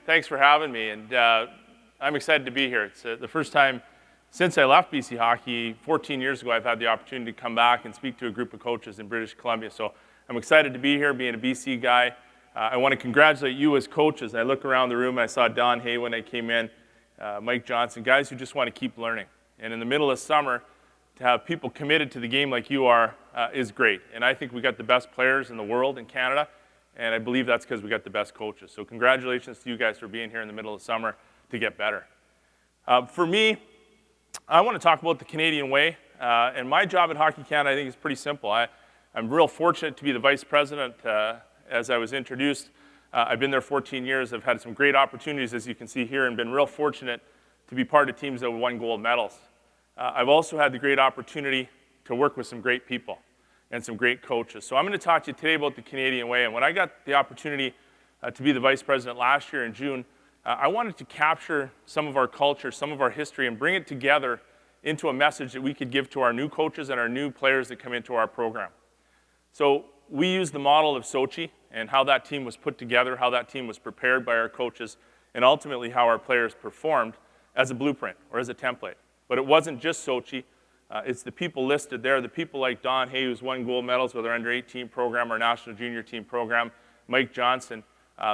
Thanks for having me, and I'm excited to be here. It's the first time since I left BC Hockey 14 years ago I've had the opportunity to come back and speak to a group of coaches in British Columbia. So I'm excited to be here, being a BC guy. I want to congratulate you as coaches. I look around the room and I saw Don Hay when I came in, Mike Johnson, guys who just want to keep learning. And in the middle of summer, to have people committed to the game like you are is great. And I think we got the best players in the world in Canada, and I believe that's because we got the best coaches. So congratulations to you guys for being here in the middle of summer to get better. For me, I want to talk about the Canadian way, and my job at Hockey Canada I think is pretty simple. I'm real fortunate to be the vice president. As I was introduced, I've been there 14 years. I've had some great opportunities, as you can see here, and been real fortunate to be part of teams that won gold medals. I've also had the great opportunity to work with some great people and some great coaches. So I'm going to talk to you today about the Canadian way. And when I got the opportunity to be the vice president last year in June, I wanted to capture some of our culture, some of our history, and bring it together into a message that we could give to our new coaches and our new players that come into our program. So we use the model of Sochi and how that team was put together, how that team was prepared by our coaches, and ultimately how our players performed as a blueprint or as a template. But it wasn't just Sochi. It's the people listed there, the people like Don Hay, who's won gold medals with our under-18 program, our national junior team program, Mike Johnson,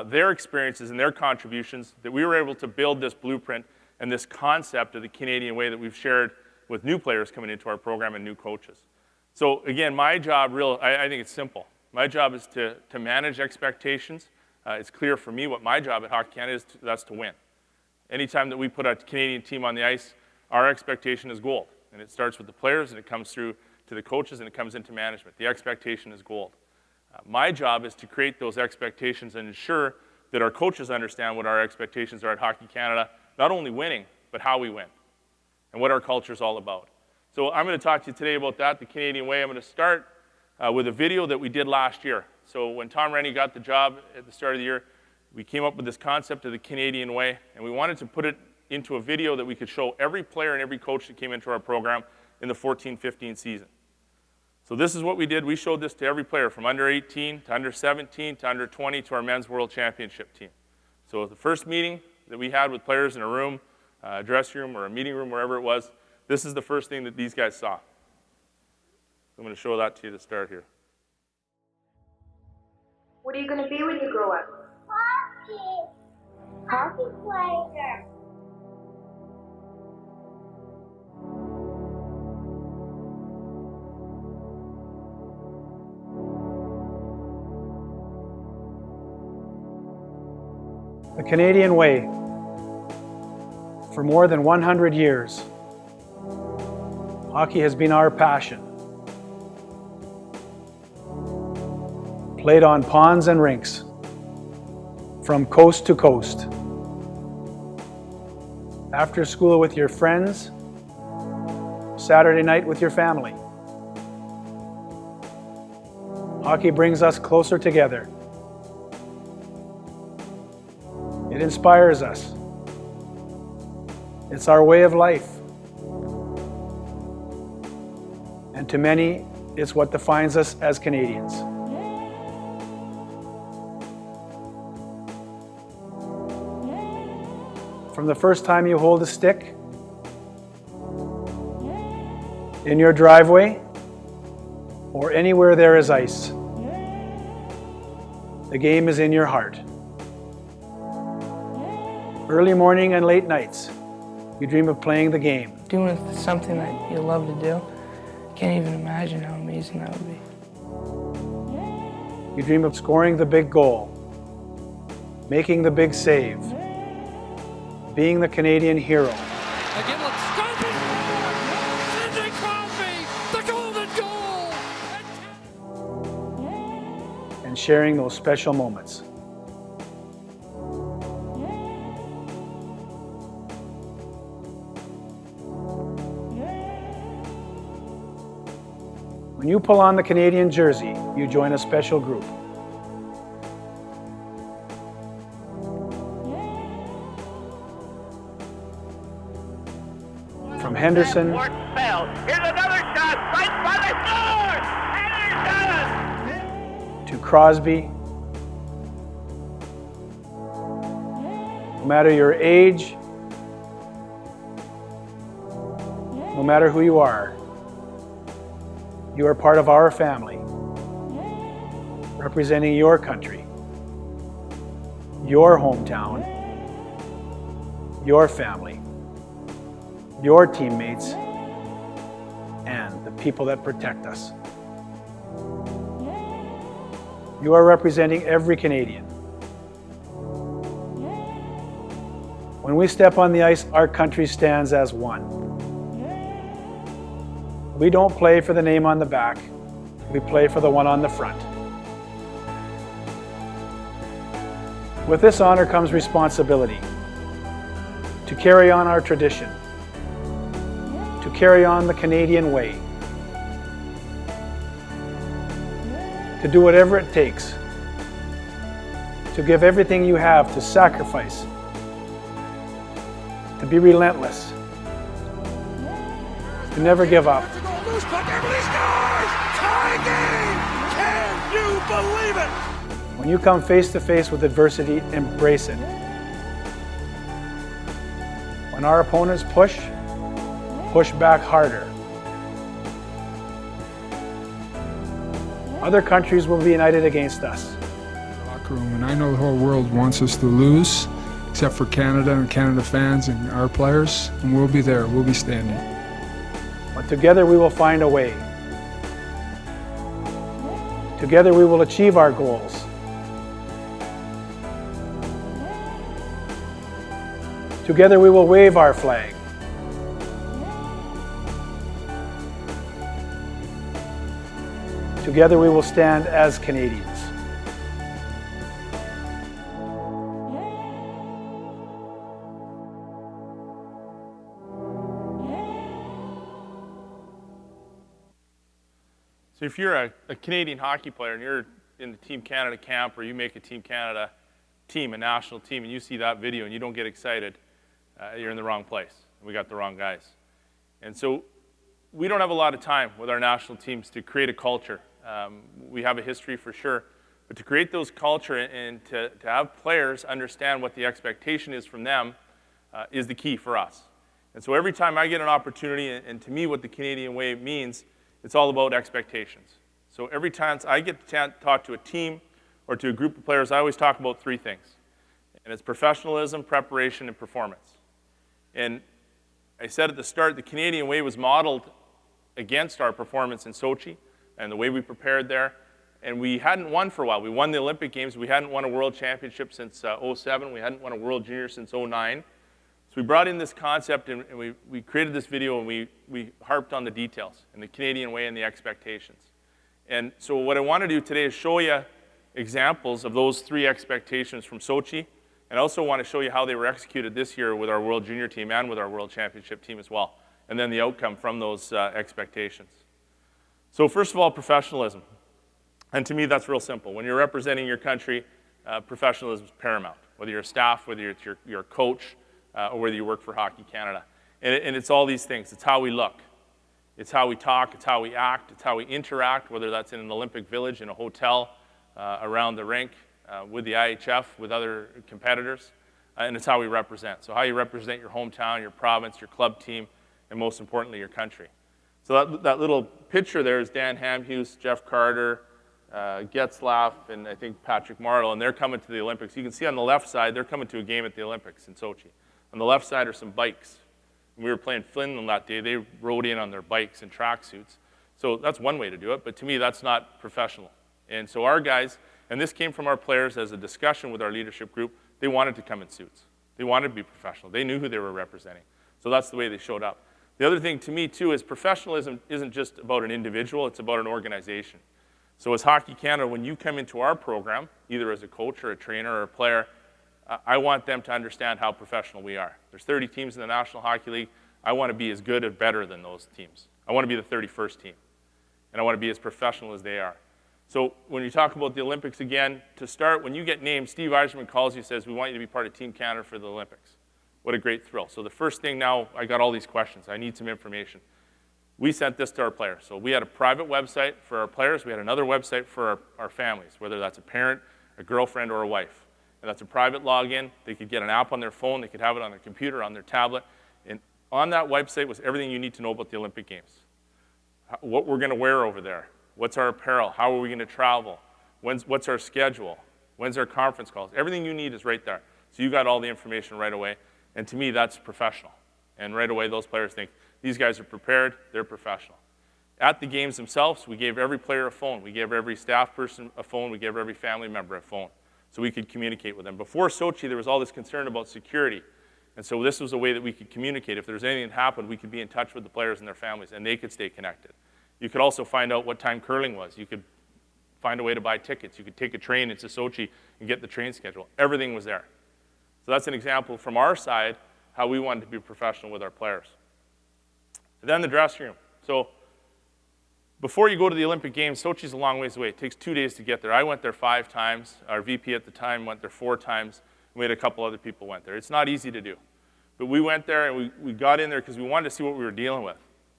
their experiences and their contributions that we were able to build this blueprint and this concept of the Canadian way that we've shared with new players coming into our program and new coaches. So again, my job, I think it's simple. My job is to manage expectations. It's clear for me what my job at Hockey Canada is, that's to win. Anytime that we put a Canadian team on the ice, our expectation is gold. And it starts with the players, and it comes through to the coaches, and it comes into management. The expectation is gold. My job is to create those expectations and ensure that our coaches understand what our expectations are at Hockey Canada, not only winning, but how we win, and what our culture is all about. So I'm going to talk to you today about that, the Canadian way. I'm going to start with a video that we did last year. So when Tom Rennie got the job at the start of the year, we came up with this concept of the Canadian way, and we wanted to put it into a video that we could show every player and every coach that came into our program in the 14-15 season. So this is what we did. We showed this to every player from under 18 to under 17 to under 20 to our men's world championship team. So the first meeting that we had with players in a room, a dressing room or a meeting room, wherever it was, this is the first thing that these guys saw. I'm going to show that to you to start here. What are you going to be when you grow up? Hockey. Hockey player. The Canadian way. For more than 100 years, hockey has been our passion. Played on ponds and rinks, from coast to coast. After school with your friends, Saturday night with your family. Hockey brings us closer together. It inspires us. It's our way of life. And to many, it's what defines us as Canadians. From the first time you hold a stick, in your driveway, or anywhere there is ice, the game is in your heart. Early morning and late nights, you dream of playing the game. Doing something that you love to do, can't even imagine how amazing that would be. You dream of scoring the big goal, making the big save, being the Canadian hero. Again, let's stop it! Sidney Crosby, the golden goal! And sharing those special moments. When you pull on the Canadian jersey, you join a special group. From Henderson Here's another shot, right by the score! Henderson! to Crosby no matter your age, no matter who you are part of our family, representing your country, your hometown, your family, your teammates, and the people that protect us. You are representing every Canadian. When we step on the ice, our country stands as one. We don't play for the name on the back, we play for the one on the front. With this honor comes responsibility to carry on our tradition, to carry on the Canadian way, to do whatever it takes, to give everything you have, to sacrifice, to be relentless, to never give up. Loose puck, Everly scores! Tie game! Can you believe it? When you come face to face with adversity, embrace it. When our opponents push back harder. Other countries will be united against us. Locker room, and I know the whole world wants us to lose, except for Canada and Canada fans and our players, and we'll be there, we'll be standing. But together we will find a way. Together we will achieve our goals. Together we will wave our flag. Together we will stand as Canadians. So if you're a Canadian hockey player and you're in the Team Canada camp, or you make a Team Canada team, a national team, and you see that video and you don't get excited, you're in the wrong place. We got the wrong guys. And so we don't have a lot of time with our national teams to create a culture. We have a history for sure, but to create those culture and to have players understand what the expectation is from them is the key for us. And so every time I get an opportunity, and to me what the Canadian way means, it's all about expectations. So every time I get to talk to a team or to a group of players, I always talk about three things. And it's professionalism, preparation, and performance. And I said at the start, the Canadian way was modeled against our performance in Sochi and the way we prepared there. And we hadn't won for a while. We won the Olympic Games. We hadn't won a world championship since 2007. We hadn't won a world junior since 2009. So we brought in this concept, and we created this video, and we harped on the details and the Canadian way and the expectations. And so what I want to do today is show you examples of those three expectations from Sochi, and I also want to show you how they were executed this year with our world junior team and with our world championship team as well, and then the outcome from those expectations. So first of all, professionalism. And to me, that's real simple. When you're representing your country, professionalism is paramount, whether you're a staff, whether you're a coach, or whether you work for Hockey Canada. And it's all these things. It's how we look. It's how we talk. It's how we act. It's how we interact, whether that's in an Olympic village, in a hotel, around the rink, with the IHF, with other competitors. And it's how we represent. So how you represent your hometown, your province, your club team, and most importantly, your country. So that little picture there is Dan Hamhuis, Jeff Carter, Getzlaff, and I think Patrick Marleau, and they're coming to the Olympics. You can see on the left side, they're coming to a game at the Olympics in Sochi. On the left side are some bikes. When we were playing Finland that day, they rode in on their bikes and tracksuits. So that's one way to do it, but to me, that's not professional. And so our guys, and this came from our players as a discussion with our leadership group, they wanted to come in suits. They wanted to be professional. They knew who they were representing. So that's the way they showed up. The other thing to me, too, is professionalism isn't just about an individual, it's about an organization. So as Hockey Canada, when you come into our program, either as a coach or a trainer or a player, I want them to understand how professional we are. There's 30 teams in the National Hockey League. I want to be as good or better than those teams. I want to be the 31st team. And I want to be as professional as they are. So when you talk about the Olympics again, to start, when you get named, Steve Yzerman calls you and says, we want you to be part of Team Canada for the Olympics. What a great thrill. So the first thing now, I got all these questions. I need some information. We sent this to our players. So we had a private website for our players. We had another website for our families, whether that's a parent, a girlfriend, or a wife. and that's a private login. They could get an app on their phone, they could have it on their computer, on their tablet, and on that website was everything you need to know about the Olympic Games. What we're gonna wear over there, what's our apparel, how are we gonna travel, what's our schedule, when's our conference calls. Everything you need is right there. So you got all the information right away, and to me, that's professional. And right away, those players think, these guys are prepared, they're professional. At the games themselves, we gave every player a phone. We gave every staff person a phone. We gave every family member a phone so we could communicate with them. Before Sochi, there was all this concern about security. And so this was a way that we could communicate. If there was anything that happened, we could be in touch with the players and their families, and they could stay connected. You could also find out what time curling was. You could find a way to buy tickets. You could take a train into Sochi and get the train schedule. Everything was there. So that's an example from our side how we wanted to be professional with our players. And then the dressing room. So before you go to the Olympic Games, Sochi's a long ways away. It takes 2 days to get there. I went there 5 times. Our VP at the time went there 4 times. We had a couple other people went there. It's not easy to do. But we went there and we got in there because we wanted to see what we were dealing with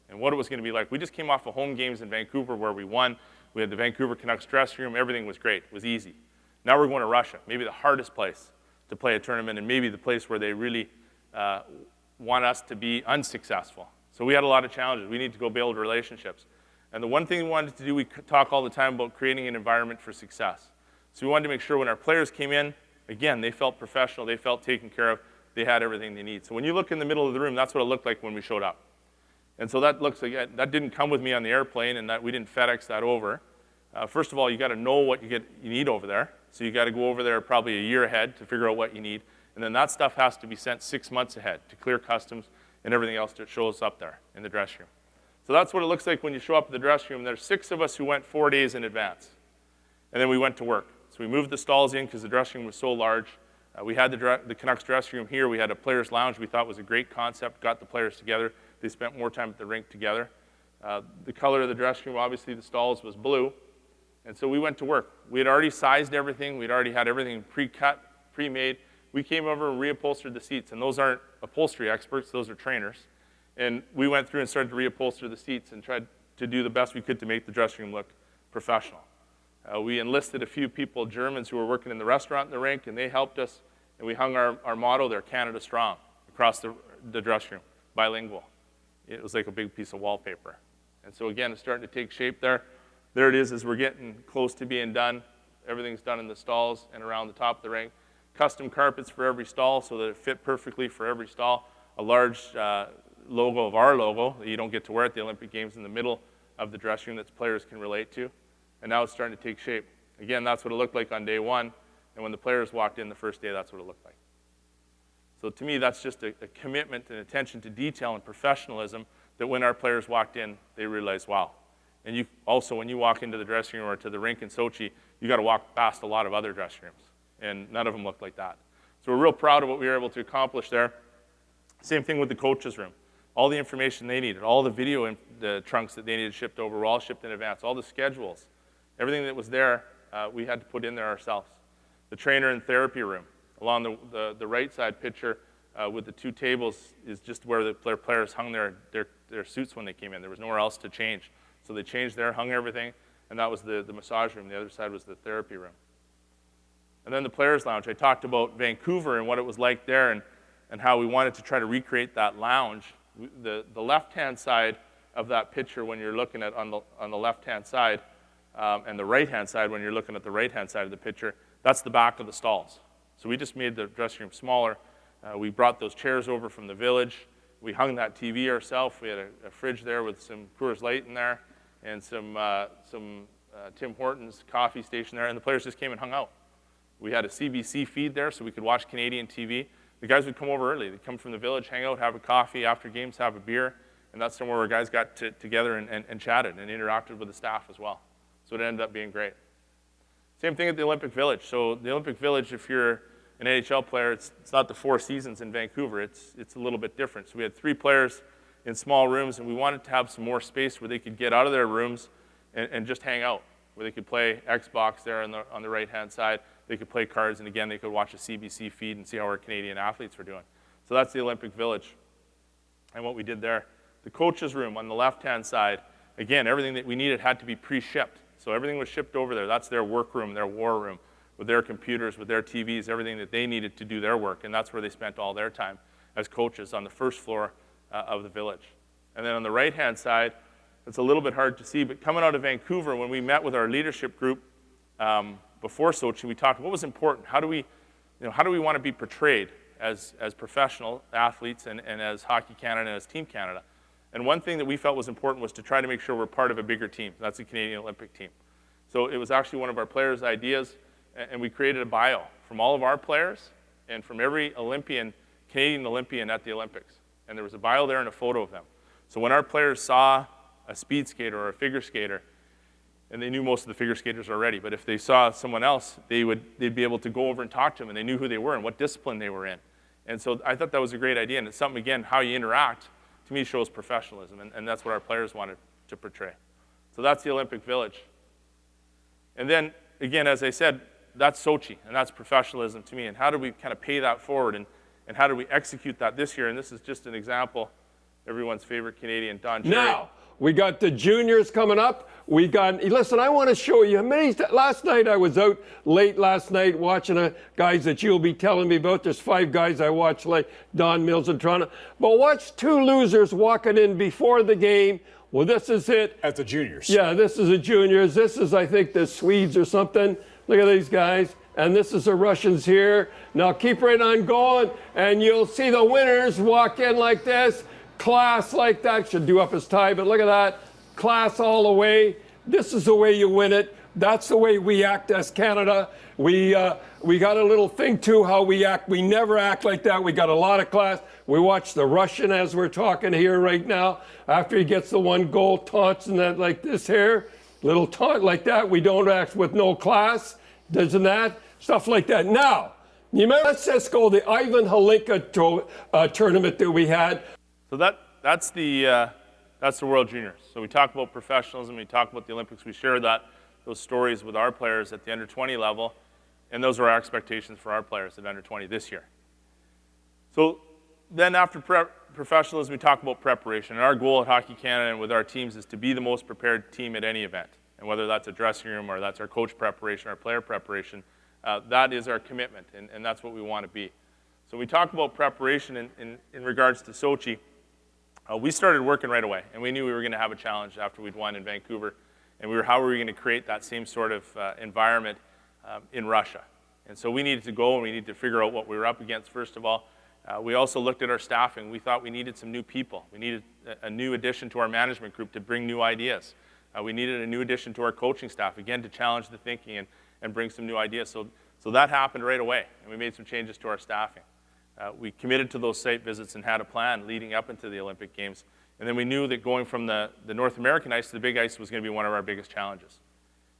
and what it was going to be like. We just came off of home games in Vancouver where we won. We had the Vancouver Canucks dressing room. Everything was great. It was easy. Now we're going to Russia, maybe the hardest place to play a tournament and maybe the place where they really want us to be unsuccessful. So we had a lot of challenges. We need to go build relationships. And the one thing we wanted to do, we talk all the time about creating an environment for success. So we wanted to make sure when our players came in, again, they felt professional, they felt taken care of, they had everything they need. So when you look in the middle of the room, that's what it looked like when we showed up. And so that looks like, that didn't come with me on the airplane, and that we didn't FedEx that over. First of all, you gotta know what you need over there. So you gotta go over there probably a year ahead to figure out what you need. And then that stuff has to be sent 6 months ahead to clear customs and everything else that shows up there in the dressing room. So that's what it looks like when you show up at the dressing room. There's 6 of us who went 4 days in advance. And then we went to work. So we moved the stalls in because the dressing room was so large. We had the Canucks dressing room here. We had a players' lounge we thought was a great concept, got the players together. They spent more time at the rink together. The color of the dressing room, obviously the stalls was blue. And so we went to work. We had already sized everything. We'd already had everything pre-cut, pre-made. We came over and reupholstered the seats. And those aren't upholstery experts, those are trainers. And we went through and started to reupholster the seats and tried to do the best we could to make the dressing room look professional. We enlisted a few people, Germans, who were working in the restaurant in the rink, and they helped us. And we hung our motto there, Canada Strong, across the dressing room, bilingual. It was like a big piece of wallpaper. And so again, it's starting to take shape there. There it is as we're getting close to being done. Everything's done in the stalls and around the top of the rink. Custom carpets for every stall so that it fit perfectly for every stall. A large logo of our logo that you don't get to wear at the Olympic Games in the middle of the dressing room that players can relate to. And now it's starting to take shape. Again, that's what it looked like on day 1. And when the players walked in the first day, that's what it looked like. So to me, that's just a commitment and attention to detail and professionalism that when our players walked in, they realized, wow. And you also, when you walk into the dressing room or to the rink in Sochi, you got to walk past a lot of other dressing rooms. And none of them looked like that. So we're real proud of what we were able to accomplish there. Same thing with the coaches' room. All the information they needed, all the video the trunks that they needed shipped over were all shipped in advance. All the schedules, everything that was there, we had to put in there ourselves. The trainer and therapy room. Along the right side picture with the 2 tables is just where the players hung their suits when they came in. There was nowhere else to change. So they changed there, hung everything, and that was the massage room. The other side was the therapy room. And then the players' lounge. I talked about Vancouver and what it was like there and how we wanted to try to recreate that lounge. The left-hand side of that picture when you're looking at on the left-hand side and the right-hand side when you're looking at the right-hand side of the picture, that's the back of the stalls. So we just made the dressing room smaller. We brought those chairs over from the village. We hung that TV ourselves. We had a fridge there with some Coors Light in there and some Tim Hortons coffee station there, and the players just came and hung out. We had a CBC feed there so we could watch Canadian TV. The guys would come over early. They'd come from the village, hang out, have a coffee, after games have a beer, and that's somewhere where guys got together and chatted and interacted with the staff as well. So it ended up being great. Same thing at the Olympic Village. So the Olympic Village, if you're an NHL player, it's not the 4 seasons in Vancouver. It's a little bit different. So we had 3 players in small rooms, and we wanted to have some more space where they could get out of their rooms and just hang out, where they could play Xbox there on the right-hand side. They could play cards, and again, they could watch a CBC feed and see how our Canadian athletes were doing. So that's the Olympic Village and what we did there. The coaches' room on the left-hand side, again, everything that we needed had to be pre-shipped. So everything was shipped over there. That's their work room, their war room. with their computers, with their TVs, everything that they needed to do their work. And that's where they spent all their time as coaches, on the first floor of the village. And then on the right-hand side, it's a little bit hard to see, but coming out of Vancouver, when we met with our leadership group before Sochi, we talked what was important. How do we want to be portrayed as professional athletes and as Hockey Canada and as Team Canada? And one thing that we felt was important was to try to make sure we're part of a bigger team. That's the Canadian Olympic team. So it was actually one of our players' ideas, and we created a bio from all of our players and from every Canadian Olympian at the Olympics. And there was a bio there and a photo of them. So when our players saw a speed skater or a figure skater, and they knew most of the figure skaters already, but if they saw someone else, they'd be able to go over and talk to them, and they knew who they were and what discipline they were in. And so I thought that was a great idea, and it's something, again, how you interact, to me, shows professionalism, and that's what our players wanted to portray. So that's the Olympic Village. And then, again, as I said, that's Sochi, and that's professionalism to me, and how do we kind of pay that forward, and how do we execute that this year? And this is just an example, everyone's favorite Canadian, Don Cherry. Now, we got the juniors coming up. Listen, I want to show you. Last night I was out late last night watching guys that you'll be telling me about. There's 5 guys I watched, like Don Mills in Toronto. But watch 2 losers walking in before the game. Well, this is it. At the juniors. Yeah, this is the juniors. This is, I think, the Swedes or something. Look at these guys. And this is the Russians here. Now keep right on going, and you'll see the winners walk in like this. Class like that. Should do up his tie, but look at that. Class all the way. This is the way you win it. That's the way we act as Canada. We got a little thing too, how we act. We never act like that. We got a lot of class. We watch the Russian as we're talking here right now. After he gets the 1 goal, taunts and that like this here. Little taunt like that. We don't act with no class. Doesn't that? Stuff like that. Now, you remember at Cisco, the Ivan Halinka tournament that we had? So that's the World Juniors. So we talk about professionalism, we talk about the Olympics, we share those stories with our players at the under 20 level, and those are our expectations for our players at under 20 this year. So then after professionalism, we talk about preparation. And our goal at Hockey Canada and with our teams is to be the most prepared team at any event. And whether that's a dressing room or that's our coach preparation, our player preparation, that is our commitment, and that's what we want to be. So we talk about preparation in regards to Sochi. We started working right away, and we knew we were going to have a challenge after we'd won in Vancouver, and how were we going to create that same sort of environment in Russia? And so we needed to go, and we needed to figure out what we were up against, first of all. We also looked at our staffing. We thought we needed some new people. We needed a new addition to our management group to bring new ideas. We needed a new addition to our coaching staff, again, to challenge the thinking and bring some new ideas. So that happened right away, and we made some changes to our staffing. We committed to those site visits and had a plan leading up into the Olympic Games. And then we knew that going from the North American ice to the big ice was going to be one of our biggest challenges.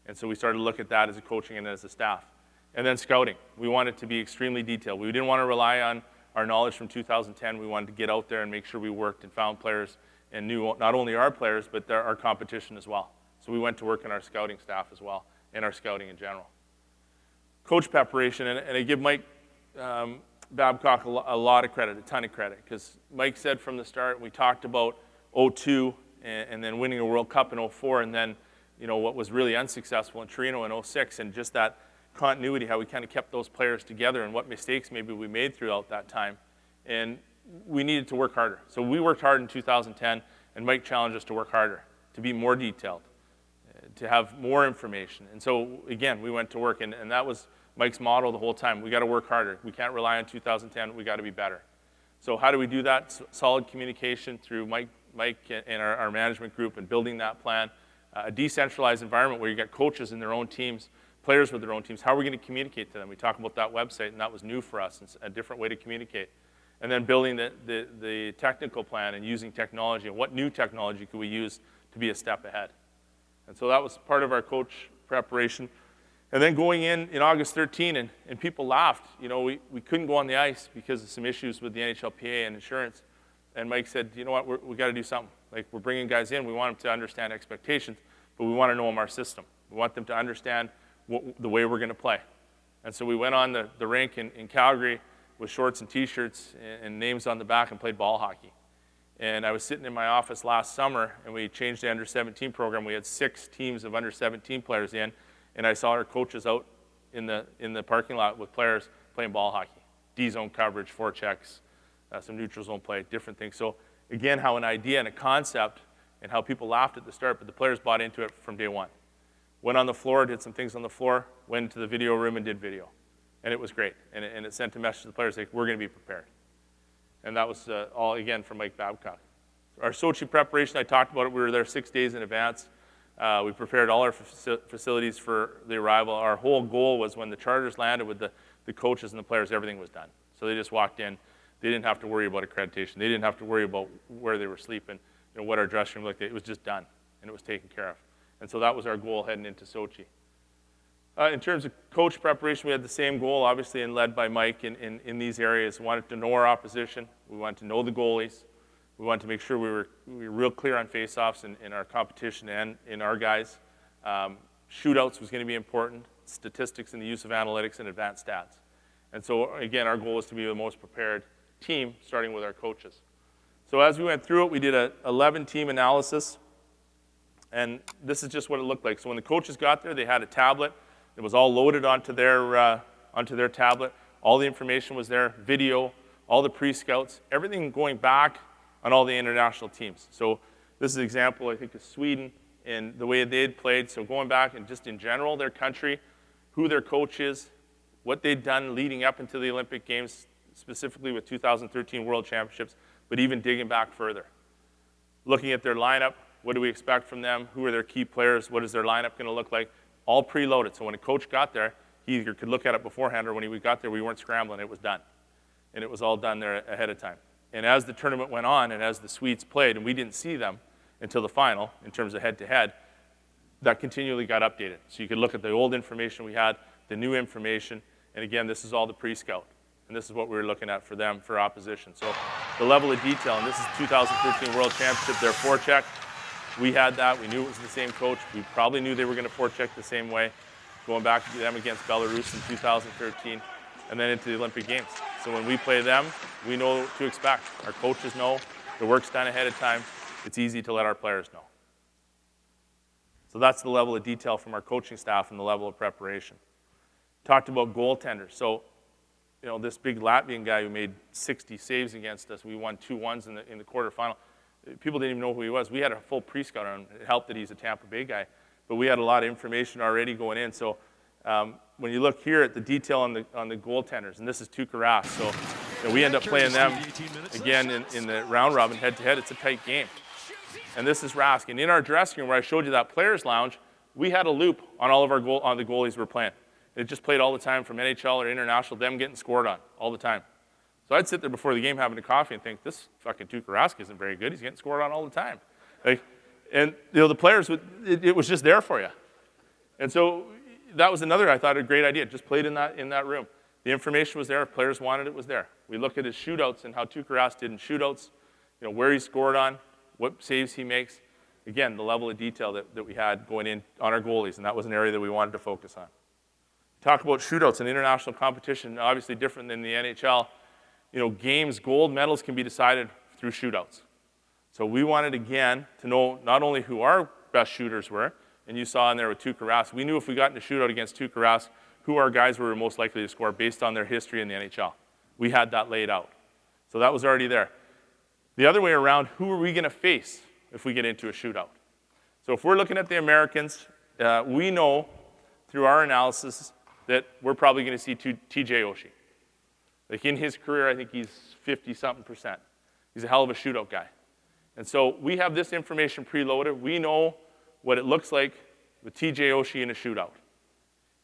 And so we started to look at that as a coaching and as a staff. And then scouting. We wanted to be extremely detailed. We didn't want to rely on our knowledge from 2010. We wanted to get out there and make sure we worked and found players and knew not only our players, but our competition as well. So we went to work in our scouting staff as well, and our scouting in general. Coach preparation, and I give Mike Babcock a lot of credit, a ton of credit, because Mike said from the start, we talked about 2002 and then winning a World Cup in 2004, and then what was really unsuccessful in Torino in 2006, and just that continuity, how we kind of kept those players together and what mistakes maybe we made throughout that time. And we needed to work harder. So we worked hard in 2010, and Mike challenged us to work harder, to be more detailed, to have more information. And so, again, we went to work, and that was Mike's motto the whole time. We got to work harder. We can't rely on 2010. We got to be better. So how do we do that? Solid communication through Mike and our management group and building that plan. A decentralized environment where you got coaches in their own teams, players with their own teams. How are we going to communicate to them? We talk about that website, and that was new for us. It's a different way to communicate. And then building the technical plan and using technology, and what new technology could we use to be a step ahead. And so that was part of our coach preparation. And then going in August 13, and people laughed. We couldn't go on the ice because of some issues with the NHLPA and insurance. And Mike said, you know what, we got to do something. Like, we're bringing guys in, we want them to understand expectations, but we want to know them our system. We want them to understand the way we're going to play. And so we went on the rink in Calgary with shorts and T-shirts and names on the back and played ball hockey. And I was sitting in my office last summer, and we changed the under-17 program. We had 6 teams of under-17 players in, and I saw our coaches out in the parking lot with players playing ball hockey, D-zone coverage, forechecks, some neutral zone play, different things. So again, how an idea and a concept and how people laughed at the start, but the players bought into it from day one. Went on the floor, did some things on the floor, went into the video room and did video. And it was great. And it sent a message to the players like, we're going to be prepared. And that was all, again, from Mike Babcock. Our Sochi preparation, I talked about it. We were there 6 days in advance. We prepared all our facilities for the arrival. Our whole goal was when the charters landed with the coaches and the players, everything was done. So they just walked in. They didn't have to worry about accreditation. They didn't have to worry about where they were sleeping, what our dressing room looked like. It was just done, and it was taken care of. And so that was our goal heading into Sochi. In terms of coach preparation, we had the same goal, obviously, and led by Mike in these areas. We wanted to know our opposition. We wanted to know the goalies. We wanted to make sure we were real clear on face-offs in our competition and in our guys. Shootouts was going to be important, statistics and the use of analytics and advanced stats. And so, again, our goal was to be the most prepared team, starting with our coaches. So as we went through it, we did a 11-team analysis. And this is just what it looked like. So when the coaches got there, they had a tablet. It was all loaded onto their tablet. All the information was there, video, all the pre-scouts, everything going back on all the international teams. So this is an example, I think, of Sweden and the way they had played. So going back and just in general, their country, who their coach is, what they'd done leading up into the Olympic Games, specifically with 2013 World Championships, but even digging back further. Looking at their lineup, what do we expect from them? Who are their key players? What is their lineup going to look like? All preloaded. So when a coach got there, he either could look at it beforehand or when we got there, we weren't scrambling. It was done. And it was all done there ahead of time. And as the tournament went on and as the Swedes played, and we didn't see them until the final in terms of head-to-head, that continually got updated. So you could look at the old information we had, the new information, and again, this is all the pre-scout. And this is what we were looking at for them, for opposition. So the level of detail, and this is 2013 World Championship, their forecheck. We had that. We knew it was the same coach. We probably knew they were going to forecheck the same way, going back to them against Belarus in 2013, and then into the Olympic Games. So when we play them, we know what to expect. Our coaches know. The work's done ahead of time. It's easy to let our players know. So that's the level of detail from our coaching staff and the level of preparation. Talked about goaltenders. So, this big Latvian guy who made 60 saves against us, we won 2-1s in the quarterfinal. People didn't even know who he was. We had a full pre-scout on him. It helped that he's a Tampa Bay guy. But we had a lot of information already going in. So when you look here at the detail on the goaltenders, and this is Tuukka Rask. So we end up playing them again in the round robin head-to-head. It's a tight game. And this is Rask. And in our dressing room where I showed you that players' lounge, we had a loop on all of our on the goalies we're playing. It just played all the time from NHL or international, them getting scored on all the time. So I'd sit there before the game having a coffee and think, this fucking Tuukka Rask isn't very good. He's getting scored on all the time. The players, it was just there for you. And so that was another, I thought, a great idea. Just played in that room. The information was there. If players wanted it, was there. We look at his shootouts and how Tuukka Rask did in shootouts, where he scored on, what saves he makes. Again, the level of detail that we had going in on our goalies, and that was an area that we wanted to focus on. Talk about shootouts in international competition, obviously different than the NHL. Games, gold medals can be decided through shootouts. So we wanted, again, to know not only who our best shooters were, and you saw in there with Tuukka Rask, we knew if we got in a shootout against Tuukka Rask, who our guys were most likely to score based on their history in the NHL. We had that laid out. So that was already there. The other way around, who are we going to face if we get into a shootout? So if we're looking at the Americans, we know through our analysis that we're probably going to see TJ Oshie. Like in his career, I think he's 50-something%. He's a hell of a shootout guy. And so we have this information preloaded. We know what it looks like with TJ Oshie in a shootout.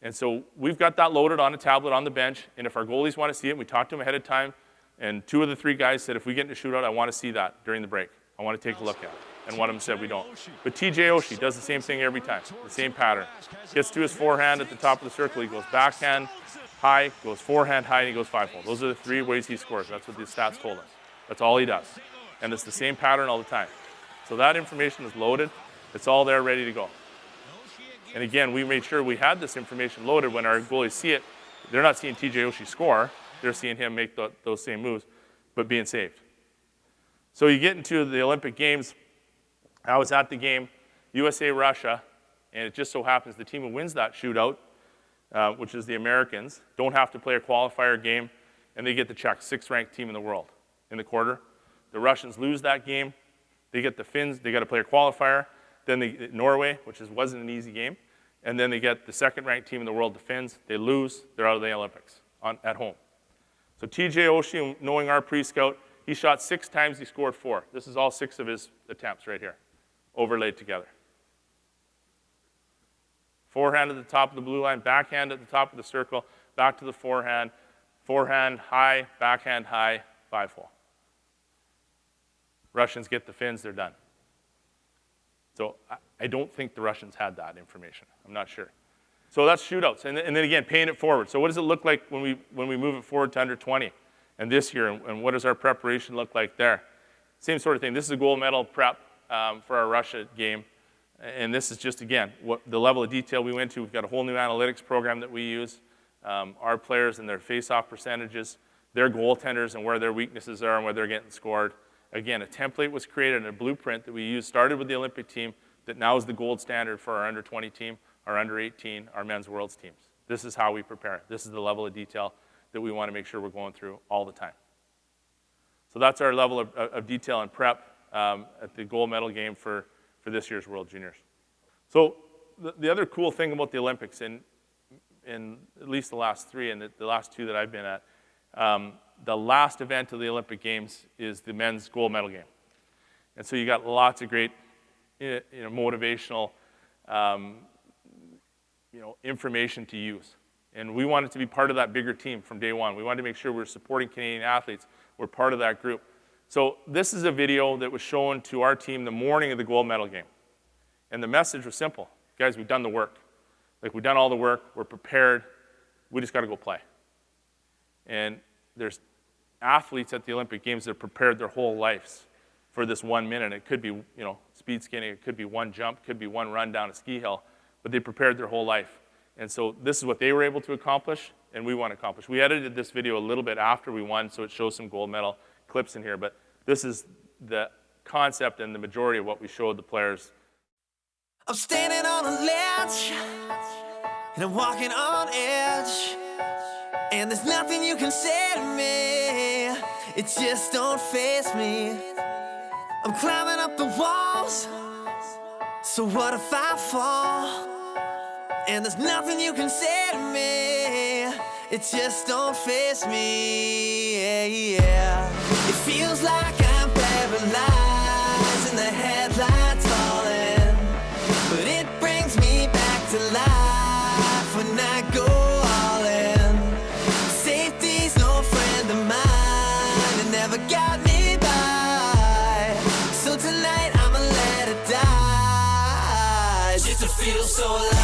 And so we've got that loaded on a tablet on the bench, and if our goalies want to see it, we talked to them ahead of time, and 2 of the 3 guys said, if we get in a shootout, I want to see that during the break. I want to take a look at it. And one of them said we don't. But TJ Oshie does the same thing every time, the same pattern. Gets to his forehand at the top of the circle. He goes backhand, high, goes forehand, high, and he goes 5-hole. Those are the 3 ways he scores. That's what the stats told us. That's all he does. And it's the same pattern all the time. So that information is loaded. It's all there ready to go. And again, we made sure we had this information loaded when our goalies see it. They're not seeing TJ Oshie score. They're seeing him make those same moves, but being saved. So you get into the Olympic Games. I was at the game, USA-Russia, and it just so happens the team who wins that shootout which is the Americans, don't have to play a qualifier game, and they get the Czechs, 6th-ranked team in the world, in the quarter. The Russians lose that game. They get the Finns. They got to play a qualifier. Then they get Norway, which wasn't an easy game. And then they get the 2nd-ranked team in the world, the Finns. They lose. They're out of the Olympics at home. So TJ Oshie, knowing our pre-scout, he shot 6 times. He scored 4. This is all 6 of his attempts right here, overlaid together. Forehand at the top of the blue line, backhand at the top of the circle, back to the forehand, forehand high, backhand high, 5-hole. Russians get the Finns, they're done. So I don't think the Russians had that information. I'm not sure. So that's shootouts. And then again, paying it forward. So what does it look like when we move it forward to under 20 and this year, and what does our preparation look like there? Same sort of thing. This is a gold medal prep for our Russia game. And this is just, again, what the level of detail we went to. We've got a whole new analytics program that we use. Our players and their face-off percentages, their goaltenders and where their weaknesses are and where they're getting scored. Again, a template was created and a blueprint that we used, started with the Olympic team, that now is the gold standard for our under 20 team, our under 18, our men's worlds teams. This is how we prepare. This is the level of detail that we want to make sure we're going through all the time. So that's our level of detail and prep at the gold medal game for this year's World Juniors. So the other cool thing about the Olympics, in at least the last 3 and the last 2 that I've been at, the last event of the Olympic Games is the men's gold medal game. And so you got lots of great motivational information to use. And we wanted to be part of that bigger team from day one. We wanted to make sure we're supporting Canadian athletes. We're part of that group. So this is a video that was shown to our team the morning of the gold medal game. And the message was simple. Guys, we've done the work. Like, we've done all the work. We're prepared. We just got to go play. And there's athletes at the Olympic Games that have prepared their whole lives for this 1 minute. It could be, speed skating. It could be one jump. It could be one run down a ski hill. But they prepared their whole life. And so this is what they were able to accomplish, and we want to accomplish. We edited this video a little bit after we won, so it shows some gold medal clips in here. But this is the concept and the majority of what we showed the players. I'm standing on a ledge, and I'm walking on edge, and there's nothing you can say to me. It just don't faze me. I'm climbing up the walls, so what if I fall? And there's nothing you can say to me. It just don't faze me. Yeah. It feels like I'm paralyzed and the headlights falling, but it brings me back to life when I go all in. Safety's no friend of mine. It never got me by. So tonight I'ma let it die, just to feel so alive.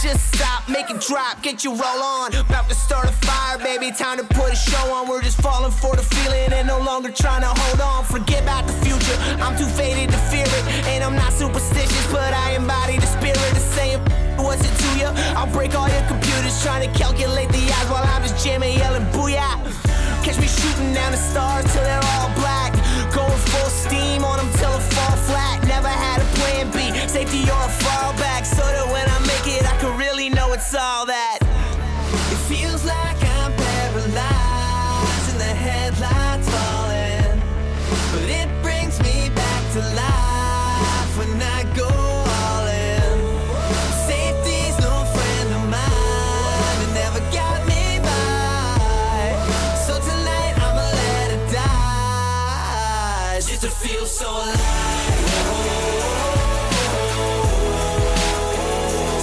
Just stop, make it drop, get you roll on. About to start a fire, baby, time to put a show on. We're just falling for the feeling and no longer trying to hold on. Forget about the future, I'm too faded to fear it. And I'm not superstitious, but I embody the spirit of saying what's it to you? I'll break all your computers trying to calculate the odds while I'm just jamming, yelling booyah. Catch me shooting down the stars till they're all black. Going full steam on them till it fall flat. Never had a plan B, safety or a fallback, so that when I make it, I can really know it's all that. It feels like I'm paralyzed and the headlights falling, but it brings me back to life when I go all in. Safety's no friend of mine. It never got me by. So tonight I'ma let it die, just to feel so alive.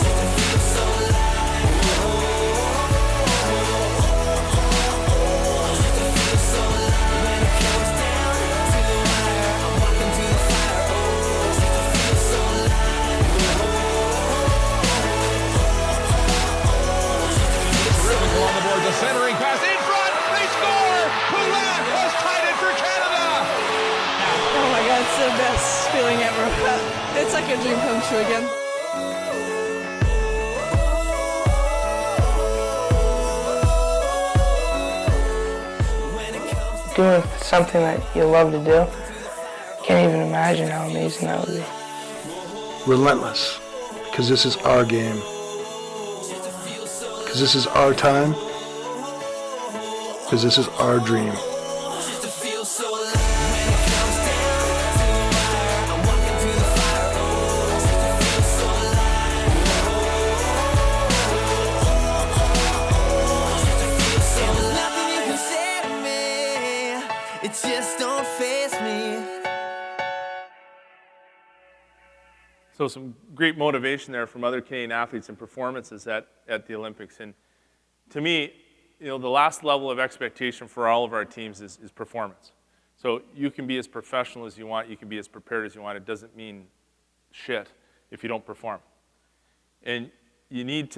Just to feel so alive. It's like a dream come true again. Doing something that you love to do, can't even imagine how amazing that would be. Relentless, because this is our game. Because this is our time. Because this is our dream. So some great motivation there from other Canadian athletes and performances at the Olympics. And to me, the last level of expectation for all of our teams is performance. So you can be as professional as you want, you can be as prepared as you want. It doesn't mean shit if you don't perform. And you need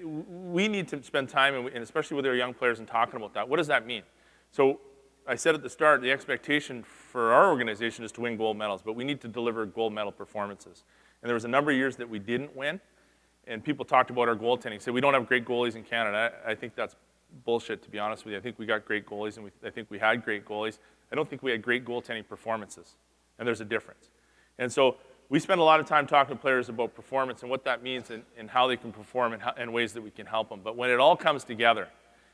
we need to spend time, and especially with our young players, and talking about that. What does that mean? So I said at the start, the expectation for our organization is to win gold medals, but we need to deliver gold medal performances. And there was a number of years that we didn't win, and people talked about our goaltending, said we don't have great goalies in Canada. I think that's bullshit, to be honest with you. I think we got great goalies, and I think we had great goalies. I don't think we had great goaltending performances, and there's a difference. And so we spend a lot of time talking to players about performance and what that means and how they can perform and ways that we can help them. But when it all comes together,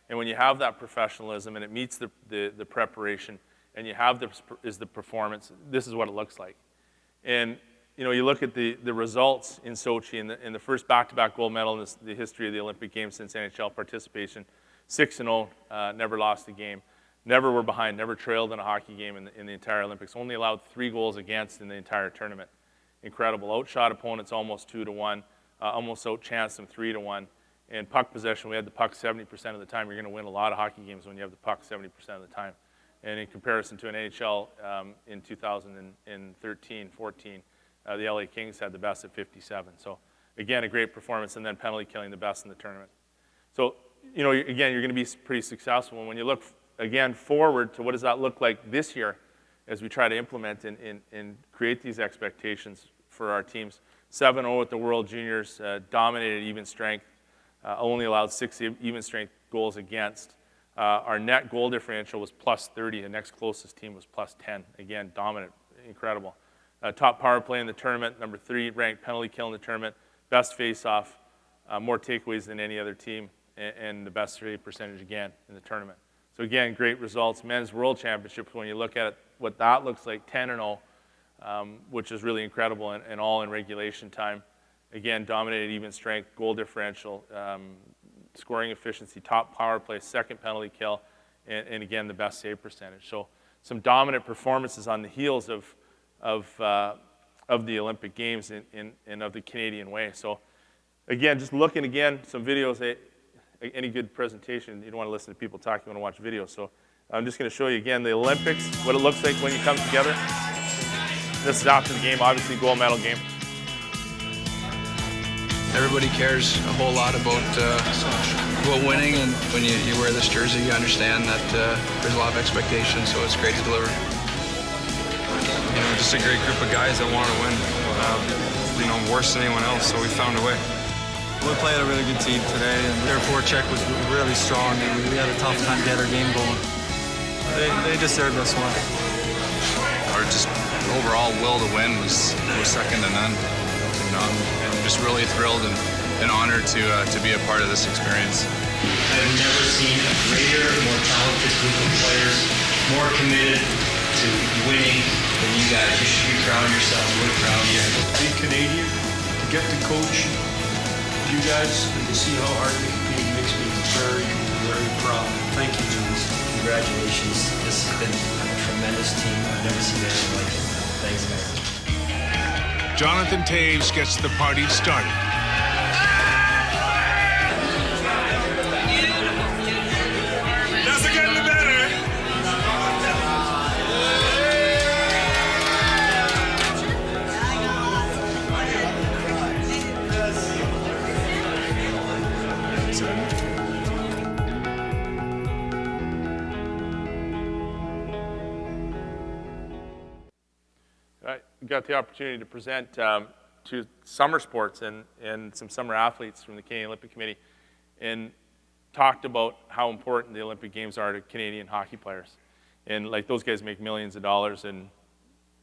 and when you have that professionalism and it meets the preparation and you have the performance, this is what it looks like. And you look at the results in Sochi in the first back-to-back gold medal in the history of the Olympic Games since NHL participation, 6-0, never lost a game, never were behind, never trailed in a hockey game in the entire Olympics, only allowed 3 goals against in the entire tournament. Incredible. Outshot opponents almost 2-1, almost outchanced them 3-1. And puck possession, we had the puck 70% of the time. You're going to win a lot of hockey games when you have the puck 70% of the time. And in comparison to an NHL in 2013-14, the LA Kings had the best at 57. So again, a great performance, and then penalty killing the best in the tournament. So, again, you're going to be pretty successful. And when you look, again, forward to what does that look like this year as we try to implement and create these expectations for our teams. 7-0 at the World Juniors, dominated even strength. Only allowed 6 even strength goals against. Our net goal differential was +30. The next closest team was +10. Again, dominant, incredible. Top power play in the tournament, number 3 ranked penalty kill in the tournament, best face-off, more takeaways than any other team, and the best save percentage again in the tournament. So again, great results. Men's World Championships, when you look at it, what that looks like, 10-0, which is really incredible, and all in regulation time. Again, dominated even strength, goal differential, scoring efficiency, top power play, second penalty kill, and again, the best save percentage. So some dominant performances on the heels of the Olympic Games and of the Canadian way. So again, just looking again, some videos, any good presentation, you don't want to listen to people talk, you want to watch videos. So I'm just going to show you again the Olympics, what it looks like when you come together. This is after the game, obviously gold medal game. Everybody cares a whole lot about winning, and when you wear this jersey, you understand that there's a lot of expectations, so it's great to deliver. Just a great group of guys that want to win, worse than anyone else, so we found a way. We played a really good team today, and their forecheck was really strong, and we had a tough time to get our game going. They deserved this one. Our just overall will to win was second to none. I'm just really thrilled and honored to be a part of this experience. I've never seen a greater, more talented group of players, more committed to winning than you guys. You should be proud of yourselves. We're proud of you. Being Canadian, to get to coach you guys and to see how hard we compete makes me very, very proud. Thank you, John. Congratulations. This has been a tremendous team. I've never seen anything like it. Thanks, guys. Jonathan Taves gets the party started. That's getting better. got the opportunity to present to summer sports and some summer athletes from the Canadian Olympic Committee, and talked about how important the Olympic Games are to Canadian hockey players. And like, those guys make millions of dollars, and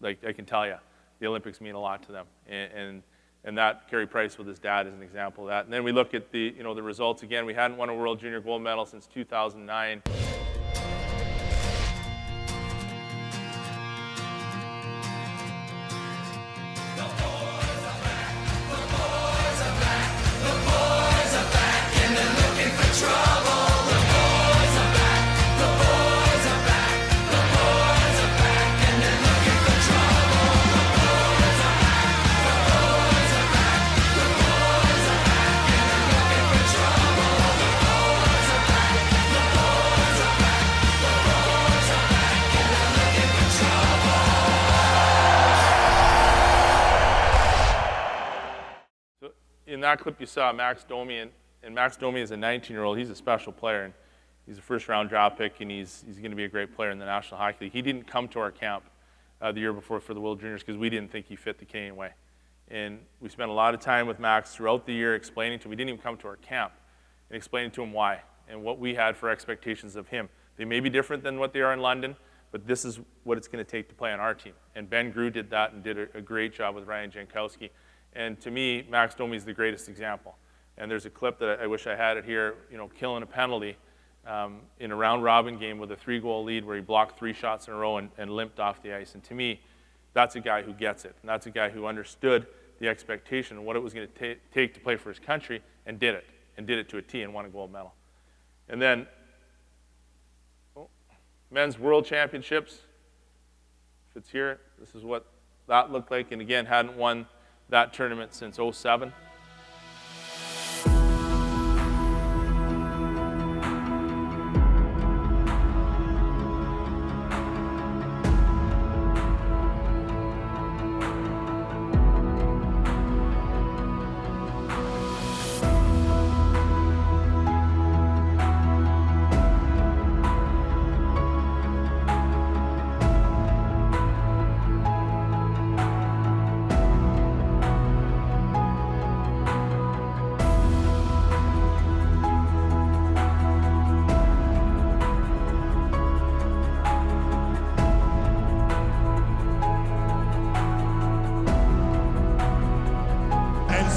like, I can tell you, the Olympics mean a lot to them. And that, Carey Price with his dad is an example of that. And then we look at the, the results again. We hadn't won a World Junior gold medal since 2009. In that clip, you saw Max Domi, and Max Domi is a 19-year-old. He's a special player, and he's a first-round draft pick, and he's going to be a great player in the National Hockey League. He didn't come to our camp the year before for the World Juniors because we didn't think he fit the Canadian way. And we spent a lot of time with Max throughout the year explaining to him. We didn't even come to our camp, and explaining to him why and what we had for expectations of him. They may be different than what they are in London, but this is what it's going to take to play on our team. And Ben Grew did that and did a great job with Ryan Jankowski. And to me, Max Domi is the greatest example. And there's a clip that I wish I had it here, killing a penalty in a round-robin game with a 3-goal lead where he blocked 3 shots in a row and limped off the ice. And to me, that's a guy who gets it. And that's a guy who understood the expectation and what it was going to take to play for his country, and did it to a T, and won a gold medal. And then men's world championships, if it's here, this is what that looked like. And again, hadn't won that tournament since '07.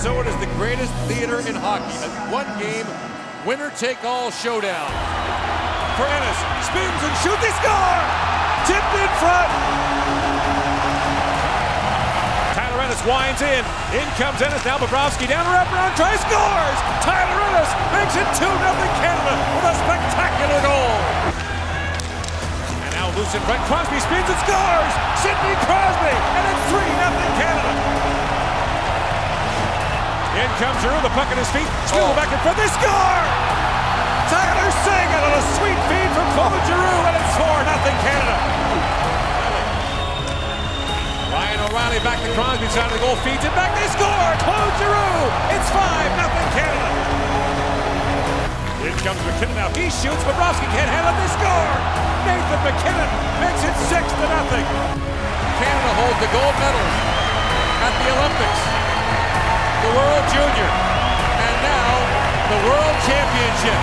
So it is the greatest theater in hockey. A one-game, winner-take-all showdown. For Ennis, spins and shoots, they score! Tipped in front! Tyler Ennis winds in. In comes Ennis, now Bobrovsky down the wraparound, tries, scores! Tyler Ennis makes it 2-0 Canada with a spectacular goal. And now loose in front, Crosby spins and scores! Sidney Crosby, and it's 3-0 Canada. In comes Giroux, the puck at his feet, still back in front, they score! Tyler Seguin on a sweet feed from Claude Giroux, and it's 4-0 Canada. Ryan O'Reilly back to Crosby, side of the goal, feeds it back, they score! Claude Giroux, it's 5-0 Canada. In comes McKinnon now, he shoots, Bobrovsky can't handle it, they score! Nathan McKinnon makes it 6-0. Canada holds the gold medal at the Olympics, the World Junior, and now the World Championship.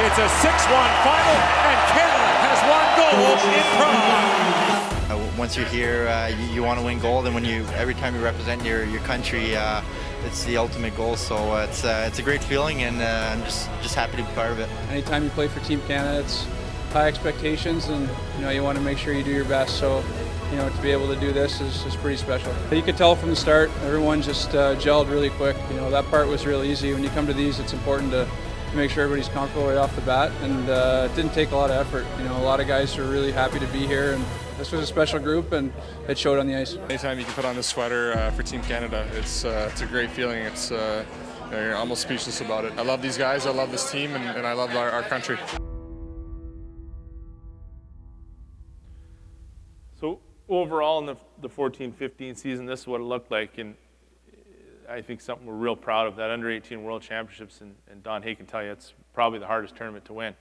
It's a 6-1 final, and Canada has won gold in Prague. Once you're here, you want to win gold, and every time you represent your country, it's the ultimate goal. So it's a great feeling, and I'm just happy to be part of it. Anytime you play for Team Canada, it's high expectations, and you want to make sure you do your best. So to be able to do this is pretty special. You could tell from the start, everyone just gelled really quick. That part was real easy. When you come to these, it's important to make sure everybody's comfortable right off the bat, and it didn't take a lot of effort. A lot of guys are really happy to be here, and this was a special group, and it showed on the ice. Anytime you can put on this sweater for Team Canada, it's a great feeling. It's you're almost speechless about it. I love these guys, I love this team, and I love our country. So overall in the 14-15 season, this is what it looked like, and I think something we're real proud of, that under-18 World Championships, and Don Hay can tell you it's probably the hardest tournament to win.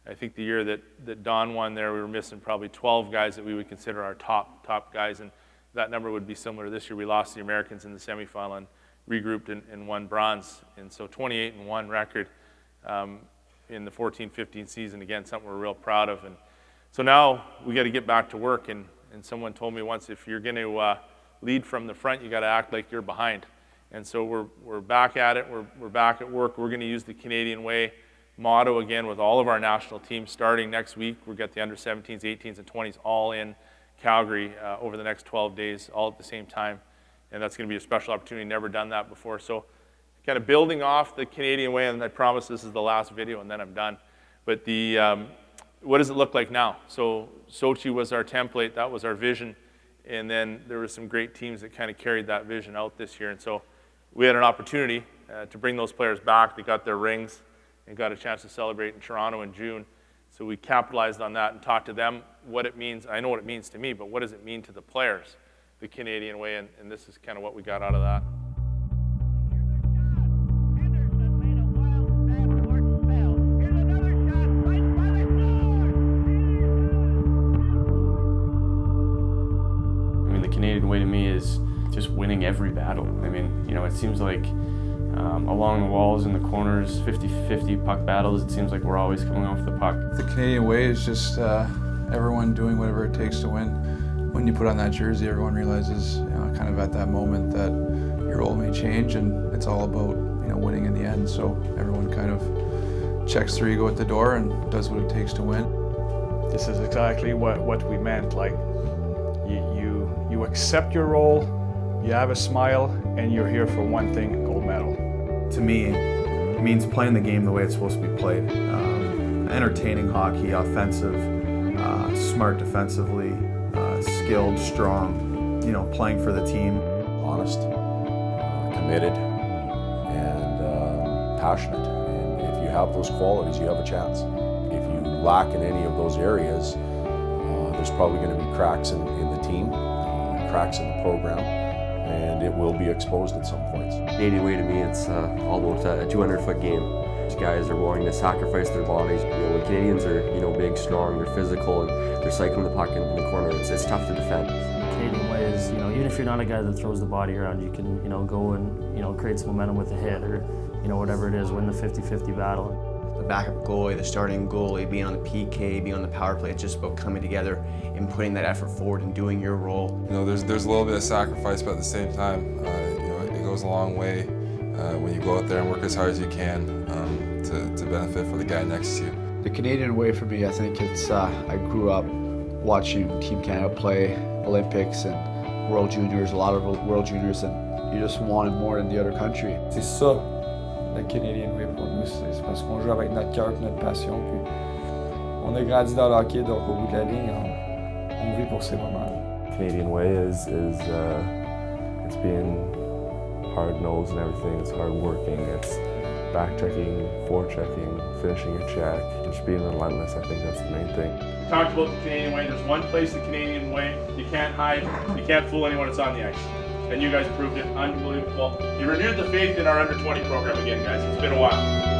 I think the year that Don won there, we were missing probably 12 guys that we would consider our top guys, and that number would be similar. This year we lost the Americans in the semifinal and regrouped and won bronze. And so 28-1 record in the 14-15 season. Again, something we're real proud of. And so now we got to get back to work. And someone told me once, if you're going to lead from the front, you got to act like you're behind. And so we're back at it. We're back at work. We're going to use the Canadian Way motto again with all of our national teams starting next week. We've got the under 17s, 18s, and 20s all in Calgary over the next 12 days, all at the same time. And that's going to be a special opportunity. Never done that before. So kind of building off the Canadian Way, and I promise this is the last video and then I'm done. But what does it look like now? So Sochi was our template. That was our vision. And then there were some great teams that kind of carried that vision out this year. And so we had an opportunity to bring those players back. They got their rings and got a chance to celebrate in Toronto in June. So we capitalized on that and talked to them what it means. I know what it means to me, but what does it mean to the players, the Canadian Way, and this is kind of what we got out of that. I mean, the Canadian Way to me is just winning every battle. I mean, you know, it seems like along the walls, in the corners, 50-50 puck battles, it seems like we're always coming off the puck. The Canadian Way is just everyone doing whatever it takes to win. When you put on that jersey, everyone realizes, you know, kind of at that moment that your role may change, and it's all about, you know, winning in the end. So everyone kind of checks their ego at the door and does what it takes to win. This is exactly what we meant. Like, you accept your role, you have a smile, and you're here for one thing: gold medal. To me, it means playing the game the way it's supposed to be played. Entertaining hockey, offensive, smart defensively, skilled, strong, you know, playing for the team. Honest, committed, and passionate. And if you have those qualities, you have a chance. If you lack in any of those areas, there's probably going to be cracks in the team, cracks in the program, and it will be exposed at some points. Canadian Way to me, it's all about a 200-foot game. These guys are willing to sacrifice their bodies. You know, when Canadians are, you know, big, strong, they're physical, and they're cycling the puck in the corner, it's tough to defend. The Canadian Way is, you know, even if you're not a guy that throws the body around, you can, you know, go and, you know, create some momentum with a hit or, you know, whatever it is, win the 50-50 battle. The backup goalie, the starting goalie, being on the PK, being on the power play, it's just about coming together and putting that effort forward and doing your role. You know, there's a little bit of sacrifice, but at the same time, you know, it goes a long way when you go out there and work as hard as you can to benefit for the guy next to you. The Canadian Way for me, I think it's, I grew up watching Team Canada play Olympics and World Juniors, a lot of World Juniors, and you just wanted more in the other country. C'est ça, le Canadian Way pour nous, c'est parce qu'on joue avec notre cœur et notre passion. Puis on a grandi dans le hockey, donc au bout de la ligne, on vit pour ces moments-là. Canadian Way is it's being hard-nosed and everything. It's hard-working. It's back-checking, forechecking, finishing your check, just being relentless. I think that's the main thing. We talked about the Canadian Way. There's one place the Canadian Way. You can't hide. You can't fool anyone that's on the ice. And you guys proved it. Unbelievable. You renewed the faith in our under-20 program again, guys. It's been a while.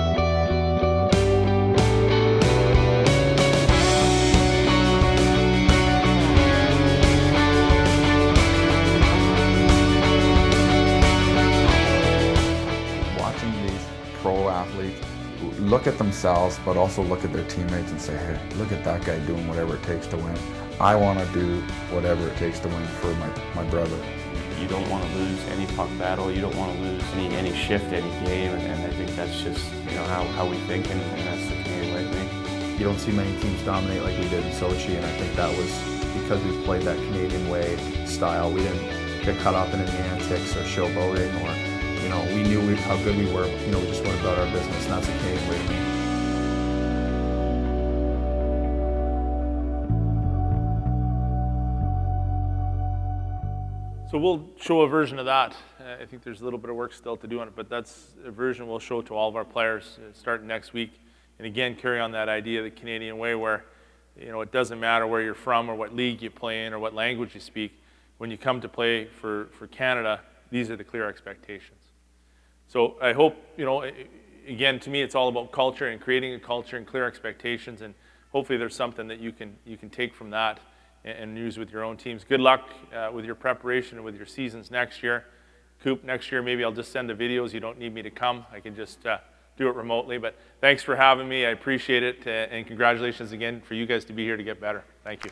Pro athletes look at themselves, but also look at their teammates and say, hey, look at that guy doing whatever it takes to win. I want to do whatever it takes to win for my brother. You don't want to lose any puck battle. You don't want to lose any shift, any game, and I think that's just, you know, how we think, and that's the Canadian Way to me. You don't see many teams dominate like we did in Sochi, and I think that was because we played that Canadian Way style. We didn't get caught up in any antics or showboating, or, you know, we knew how good we were. You know, we just went about our business, and that's the Canadian Way to me. So we'll show a version of that. I think there's a little bit of work still to do on it, but that's a version we'll show to all of our players starting next week. And again, carry on that idea of the Canadian Way where, you know, it doesn't matter where you're from or what league you play in or what language you speak. When you come to play for Canada, these are the clear expectations. So I hope, you know, again, to me, it's all about culture and creating a culture and clear expectations. And hopefully there's something that you can take from that and use with your own teams. Good luck with your preparation and with your seasons next year. Coop, next year maybe I'll just send the videos. You don't need me to come. I can just do it remotely. But thanks for having me. I appreciate it. And congratulations again for you guys to be here to get better. Thank you.